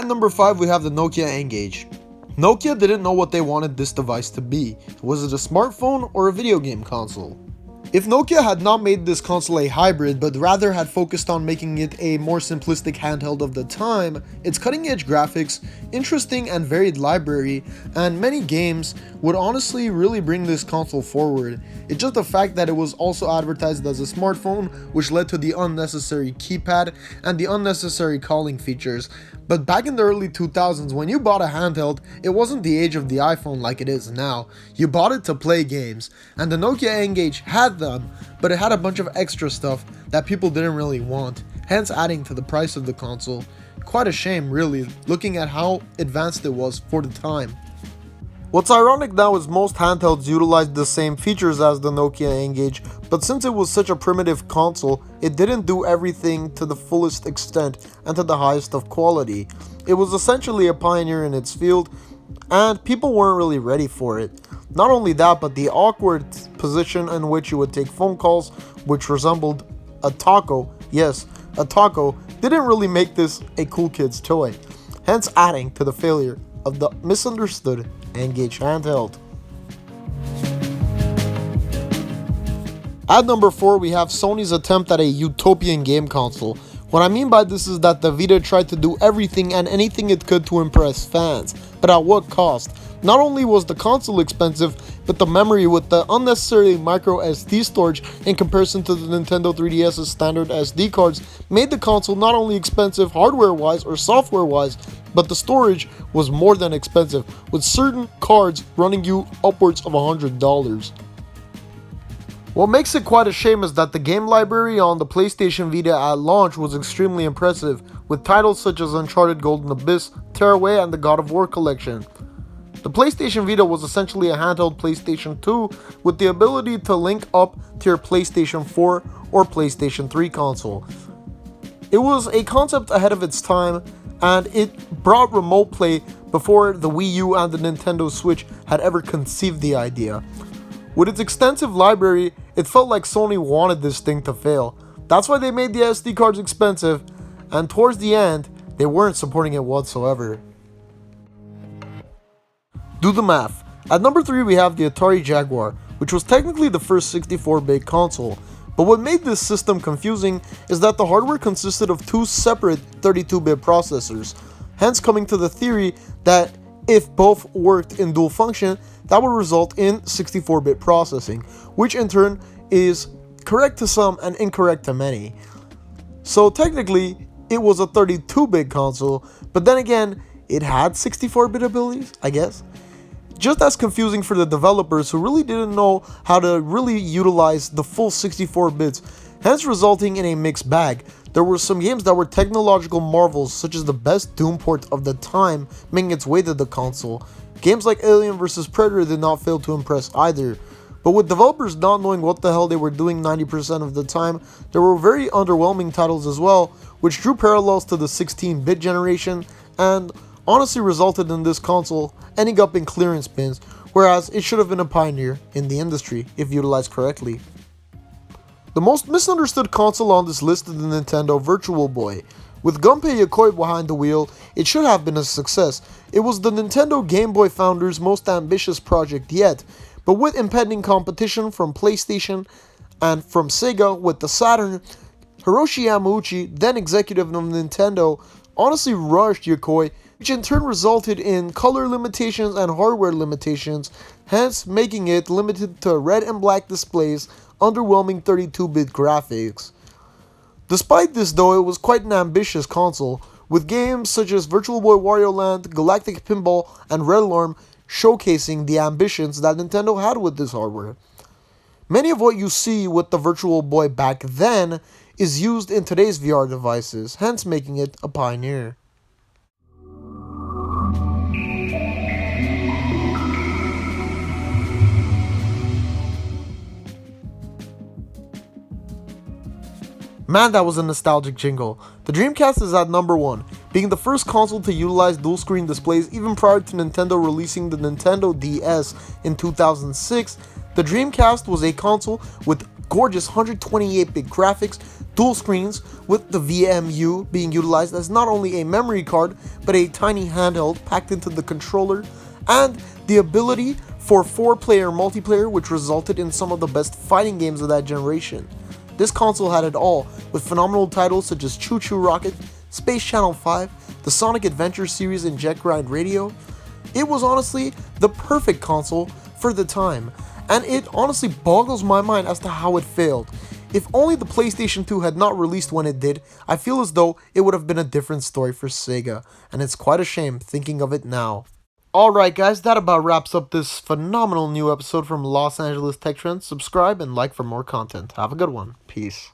number 5 we have the Nokia Engage. Nokia didn't know what they wanted this device to be. Was it a smartphone or a video game console? If Nokia had not made this console a hybrid, but rather had focused on making it a more simplistic handheld of the time, its cutting-edge graphics, interesting and varied library, and many games would honestly really bring this console forward. It's just the fact that it was also advertised as a smartphone, which led to the unnecessary keypad and the unnecessary calling features. But back in the early 2000s, when you bought a handheld, it wasn't the age of the iPhone like it is now. You bought it to play games, and the Nokia Engage had them, but it had a bunch of extra stuff that people didn't really want, hence adding to the price of the console. Quite a shame really, looking at how advanced it was for the time. What's ironic now is most handhelds utilized the same features as the Nokia Engage, but since it was such a primitive console, it didn't do everything to the fullest extent and to the highest of quality. It was essentially a pioneer in its field, and people weren't really ready for it. Not only that, but the awkward position in which you would take phone calls, which resembled a taco, yes, a taco, didn't really make this a cool kid's toy, hence adding to the failure of the misunderstood Engage handheld. At number 4 we have Sony's attempt at a utopian game console. What I mean by this is that the Vita tried to do everything and anything it could to impress fans, but at what cost? Not only was the console expensive, but the memory with the unnecessary micro SD storage in comparison to the Nintendo 3DS's standard SD cards made the console not only expensive hardware-wise or software-wise, but the storage was more than expensive, with certain cards running you upwards of $100. What makes it quite a shame is that the game library on the PlayStation Vita at launch was extremely impressive, with titles such as Uncharted Golden Abyss, Tearaway, and the God of War collection. The PlayStation Vita was essentially a handheld PlayStation 2 with the ability to link up to your PlayStation 4 or PlayStation 3 console. It was a concept ahead of its time, and it brought remote play before the Wii U and the Nintendo Switch had ever conceived the idea. With its extensive library, it felt like Sony wanted this thing to fail. That's why they made the SD cards expensive, and towards the end, they weren't supporting it whatsoever. Do the math. At number 3 we have the Atari Jaguar, which was technically the first 64-bit console. But what made this system confusing is that the hardware consisted of 2 separate 32-bit processors, hence coming to the theory that if both worked in dual function, that would result in 64-bit processing, which in turn is correct to some and incorrect to many. So technically, it was a 32-bit console, but then again, it had 64-bit abilities, I guess. Just as confusing for the developers who really didn't know how to really utilize the full 64 bits, hence resulting in a mixed bag. There were some games that were technological marvels, such as the best Doom port of the time making its way to the console. Games like Alien vs Predator did not fail to impress either. But with developers not knowing what the hell they were doing 90% of the time, there were very underwhelming titles as well, which drew parallels to the 16-bit generation and honestly resulted in this console ending up in clearance bins, whereas it should have been a pioneer in the industry if utilized correctly. The most misunderstood console on this list is the Nintendo Virtual Boy. With Gunpei Yokoi behind the wheel, it should have been a success. It was the Nintendo Game Boy founders' most ambitious project yet, but with impending competition from PlayStation and from Sega with the Saturn, Hiroshi Yamauchi, then executive of Nintendo, honestly rushed Yokoi, which in turn resulted in color limitations and hardware limitations, hence making it limited to red and black displays, underwhelming 32-bit graphics. Despite this though, it was quite an ambitious console, with games such as Virtual Boy Wario Land, Galactic Pinball, and Red Alarm showcasing the ambitions that Nintendo had with this hardware. Many of what you see with the Virtual Boy back then is used in today's VR devices, hence making it a pioneer. Man, that was a nostalgic jingle. The Dreamcast is at number 1, being the first console to utilize dual-screen displays even prior to Nintendo releasing the Nintendo DS in 2006. The Dreamcast was a console with gorgeous 128-bit graphics, dual screens, with the VMU being utilized as not only a memory card, but a tiny handheld packed into the controller, and the ability for 4-player multiplayer, which resulted in some of the best fighting games of that generation. This console had it all, with phenomenal titles such as Choo Choo Rocket, Space Channel 5, the Sonic Adventure series, and Jet Grind Radio. It was honestly the perfect console for the time, and it honestly boggles my mind as to how it failed. If only the PlayStation 2 had not released when it did, I feel as though it would have been a different story for Sega, and it's quite a shame thinking of it now. Alright guys, that about wraps up this phenomenal new episode from Los Angeles Tech Trends. Subscribe and like for more content. Have a good one. Peace.